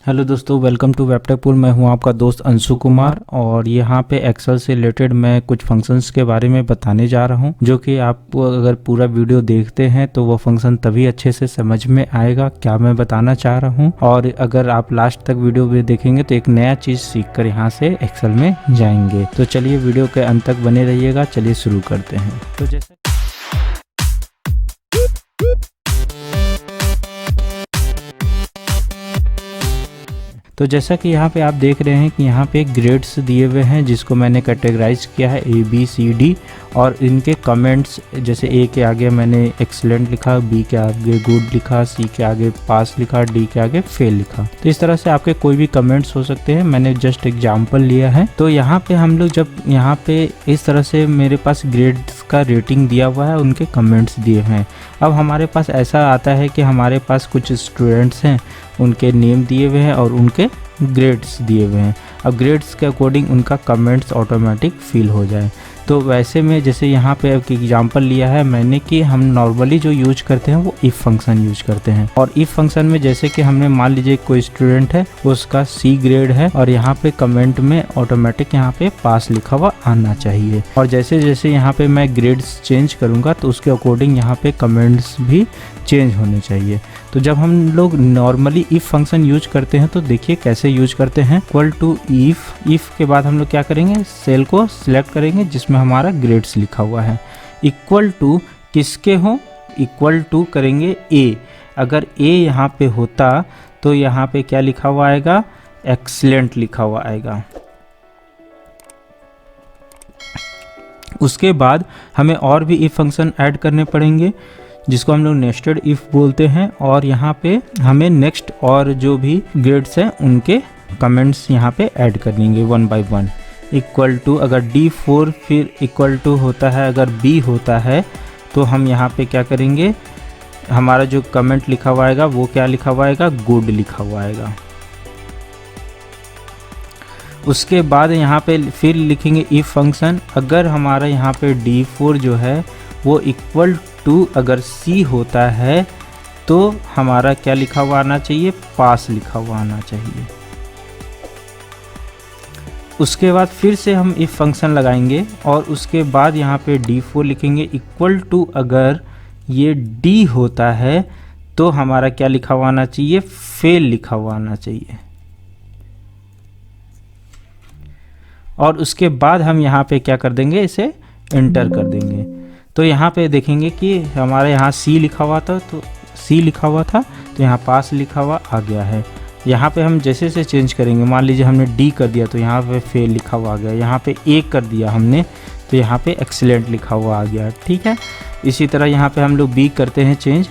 Hello दोस्तों, welcome to वेबटेकपुर। मैं हूं आपका दोस्त अंशु कुमार और यहाँ पे एक्सेल से रिलेटेड मैं कुछ फंक्शंस के बारे में बताने जा रहा हूं, जो कि आप अगर पूरा वीडियो देखते हैं तो वो फंक्शन तभी अच्छे से समझ में आएगा क्या मैं बताना चाह रहा हूं। और अगर आप लास्ट तक वीडियो भी देखेंगे तो एक नया चीज़ सीख कर यहाँ से एक्सेल में जाएंगे। तो चलिए वीडियो के अंत तक बने रहिएगा। चलिए शुरू करते हैं। तो जैसा कि यहाँ पे आप देख रहे हैं कि यहाँ पे ग्रेड्स दिए हुए हैं, जिसको मैंने कैटेगराइज किया है ABCD, और इनके कमेंट्स जैसे A के आगे मैंने एक्सीलेंट लिखा, B के आगे गुड लिखा, C के आगे पास लिखा, D के आगे फेल लिखा। तो इस तरह से आपके कोई भी कमेंट्स हो सकते हैं। मैंने जस्ट एग्जांपल लिया है। तो यहाँ पे हम लोग जब यहाँ पे इस तरह से मेरे पास ग्रेड्स का रेटिंग दिया हुआ है, उनके कमेंट्स दिए हुए हैं। अब हमारे पास ऐसा आता है कि हमारे पास कुछ स्टूडेंट्स हैं, उनके नेम दिए हुए हैं और उनके ग्रेड्स दिए हुए हैं। अब ग्रेड्स के अकॉर्डिंग उनका कमेंट्स ऑटोमेटिक फिल हो जाए। तो वैसे में जैसे यहाँ पे एक एग्जांपल लिया है मैंने कि हम नॉर्मली जो यूज करते हैं वो इफ़ फंक्शन यूज करते हैं। और इफ़ फंक्शन में जैसे कि हमने मान लीजिए कोई स्टूडेंट है, उसका C ग्रेड है और यहाँ पे कमेंट में ऑटोमेटिक यहाँ पे पास लिखा हुआ आना चाहिए। और जैसे जैसे यहाँ पे मैं ग्रेड्स चेंज करूँगा तो उसके अकॉर्डिंग यहाँ पे कमेंट्स भी चेंज होने चाहिए। तो जब हम लोग नॉर्मली इफ़ फंक्शन यूज करते हैं तो देखिए कैसे यूज करते हैं। इक्वल टू इफ़ के बाद हम लोग क्या करेंगे, सेल को सिलेक्ट करेंगे जिसमें हमारा ग्रेड्स लिखा हुआ है। इक्वल टू किसके हो, इक्वल टू करेंगे A। अगर A यहाँ पे होता तो यहाँ पे क्या लिखा हुआ आएगा, एक्सीलेंट लिखा हुआ आएगा। उसके बाद हमें और भी इफ फंक्शन ऐड करने पड़ेंगे, जिसको हम लोग नेस्टेड इफ़ बोलते हैं। और यहाँ पे हमें नेक्स्ट और जो भी ग्रेड्स हैं उनके कमेंट्स यहाँ पे ऐड कर लेंगे 1 by 1। इक्वल टू अगर D4 फिर इक्वल टू होता है, अगर B होता है तो हम यहाँ पे क्या करेंगे, हमारा जो कमेंट लिखा हुआ आएगा वो क्या लिखा हुआ आएगा, गुड लिखा हुआ आएगा। उसके बाद यहाँ पे फिर लिखेंगे इफ़ फंक्शन। अगर हमारा यहाँ पे D4 जो है वो इक्वल टू अगर C होता है तो हमारा क्या लिखा हुआ आना चाहिए, पास लिखा हुआ आना चाहिए। उसके बाद फिर से हम इफ फंक्शन लगाएंगे और उसके बाद यहाँ पे D4 लिखेंगे। इक्वल टू अगर ये D होता है तो हमारा क्या लिखा हुआ आना चाहिए, फेल लिखा हुआ आना चाहिए। और उसके बाद हम यहाँ पे क्या कर देंगे, इसे एंटर कर देंगे। तो यहाँ पे देखेंगे कि हमारे यहाँ C लिखा हुआ था, तो C लिखा हुआ था तो यहाँ पास लिखा हुआ आ गया है। यहाँ पे हम जैसे से चेंज करेंगे, मान लीजिए हमने D कर दिया तो यहाँ पे फेल लिखा हुआ आ गया। यहाँ पे A कर दिया हमने तो यहाँ पे एक्सीलेंट लिखा हुआ आ गया। ठीक है, इसी तरह यहाँ पे हम लोग B करते हैं चेंज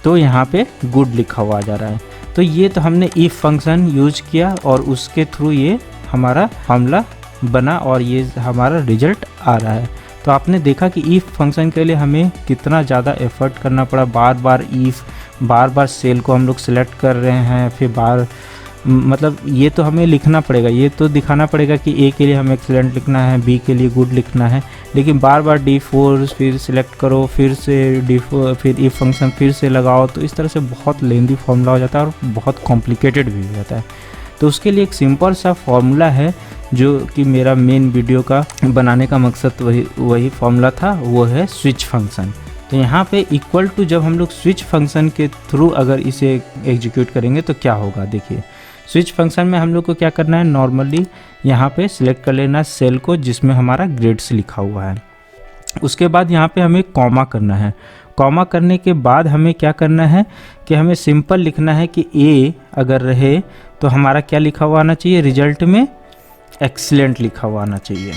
तो यहाँ पे गुड लिखा हुआ आ जा रहा है। तो ये तो हमने इफ फंक्शन यूज किया और उसके थ्रू ये हमारा फॉर्मूला बना और ये हमारा रिजल्ट आ रहा है। तो आपने देखा कि इफ़ फंक्शन के लिए हमें कितना ज़्यादा एफर्ट करना पड़ा। बार बार सेल को हम लोग सेलेक्ट कर रहे हैं, फिर मतलब ये तो हमें लिखना पड़ेगा, ये तो दिखाना पड़ेगा कि A के लिए हमें एक्सीलेंट लिखना है, B के लिए गुड लिखना है। लेकिन बार बार D4 फिर सिलेक्ट करो, फिर से D4 फिर इफ़ फंक्शन फिर से लगाओ, तो इस तरह से बहुत लेंदी फार्मूला हो जाता है और बहुत कॉम्प्लिकेटेड भी हो जाता है। तो उसके लिए एक सिंपल सा फार्मूला है जो कि मेरा मेन वीडियो का बनाने का मकसद वही फार्मूला था, वो है स्विच फंक्शन। तो यहाँ पे इक्वल टू जब हम लोग स्विच फंक्शन के थ्रू अगर इसे एग्जीक्यूट करेंगे तो क्या होगा, देखिए स्विच फंक्शन में हम लोग को क्या करना है, नॉर्मली यहाँ पे सिलेक्ट कर लेना है सेल को जिसमें हमारा ग्रेड्स लिखा हुआ है। उसके बाद यहाँ पे हमें कॉमा करना है। कॉमा करने के बाद हमें क्या करना है कि हमें सिंपल लिखना है कि A अगर रहे तो हमारा क्या लिखा हुआ आना चाहिए, रिजल्ट में एक्सीलेंट लिखा हुआ आना चाहिए।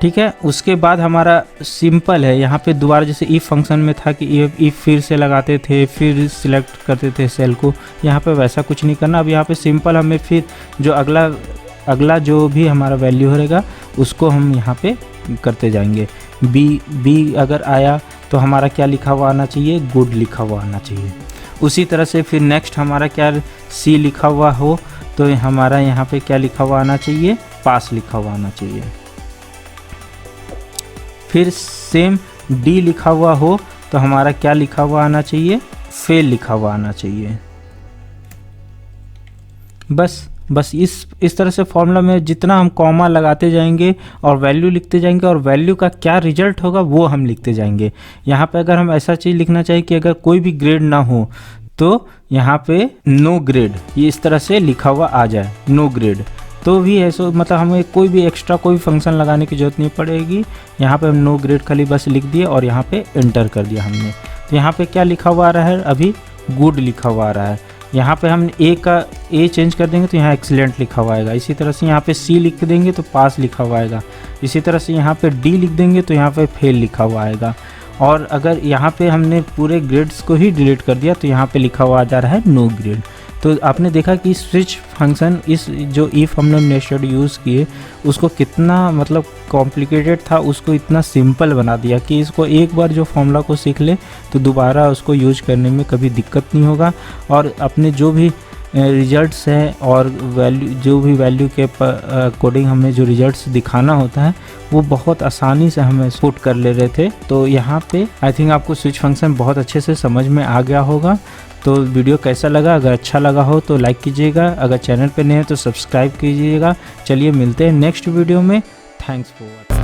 ठीक है, उसके बाद हमारा सिंपल है, यहाँ पे दोबारा जैसे इफ फंक्शन में था कि इफ फिर से लगाते थे, फिर सिलेक्ट करते थे सेल को, यहाँ पे वैसा कुछ नहीं करना। अब यहाँ पे सिंपल हमें फिर जो अगला जो भी हमारा वैल्यू रहेगा उसको हम यहाँ पे करते जाएंगे। बी अगर आया तो हमारा क्या लिखा हुआ आना चाहिए, गुड लिखा हुआ आना चाहिए। उसी तरह से फिर नेक्स्ट हमारा क्या C लिखा हुआ हो तो हमारा यहाँ पे क्या लिखा हुआ आना चाहिए, पास लिखा हुआ आना चाहिए। फिर सेम D लिखा हुआ हो तो हमारा क्या लिखा हुआ आना चाहिए, फेल लिखा हुआ आना चाहिए। बस इस तरह से फॉर्मूला में जितना हम कॉमा लगाते जाएंगे और वैल्यू लिखते जाएंगे और वैल्यू का क्या रिजल्ट होगा वो हम लिखते जाएंगे। यहाँ पे अगर हम ऐसा चीज़ लिखना चाहिए कि अगर कोई भी ग्रेड ना हो तो यहाँ पे नो ग्रेड, ये इस तरह से लिखा हुआ आ जाए नो ग्रेड, तो भी ऐसा मतलब हमें कोई भी एक्स्ट्रा कोई फंक्शन लगाने की ज़रूरत नहीं पड़ेगी। यहाँ पे हम नो ग्रेड खाली बस लिख दिए और यहाँ पे एंटर कर दिया हमने। तो यहाँ पे क्या लिखा हुआ आ रहा है, अभी गुड लिखा हुआ आ रहा है। यहाँ पे हम ए का ए चेंज कर देंगे तो यहाँ एक्सीलेंट लिखा हुआ आएगा। इसी तरह से यहाँ पे सी लिख देंगे तो पास लिखा हुआ आएगा। इसी तरह से यहाँ पे डी लिख देंगे तो यहाँ पे फेल लिखा हुआ आएगा। और अगर यहाँ पे हमने पूरे ग्रेड्स को ही डिलीट कर दिया तो यहाँ पे लिखा हुआ आ जा रहा है नो ग्रेड। तो आपने देखा कि स्विच फंक्शन, इस जो इफ़ हमने नेस्टेड यूज़ किए उसको कितना मतलब कॉम्प्लिकेटेड था, उसको इतना सिंपल बना दिया कि इसको एक बार जो फॉर्मूला को सीख ले तो दोबारा उसको यूज करने में कभी दिक्कत नहीं होगा। और अपने जो भी रिजल्ट्स हैं और वैल्यू, जो भी वैल्यू के अकॉर्डिंग हमें जो रिजल्ट्स दिखाना होता है वो बहुत आसानी से हमें पुट कर ले रहे थे। तो यहाँ पे आई थिंक आपको स्विच फंक्शन बहुत अच्छे से समझ में आ गया होगा। तो वीडियो कैसा लगा, अगर अच्छा लगा हो तो लाइक कीजिएगा, अगर चैनल पे नए हैं तो सब्सक्राइब कीजिएगा। चलिए मिलते हैं नेक्स्ट वीडियो में। Thanks for watching.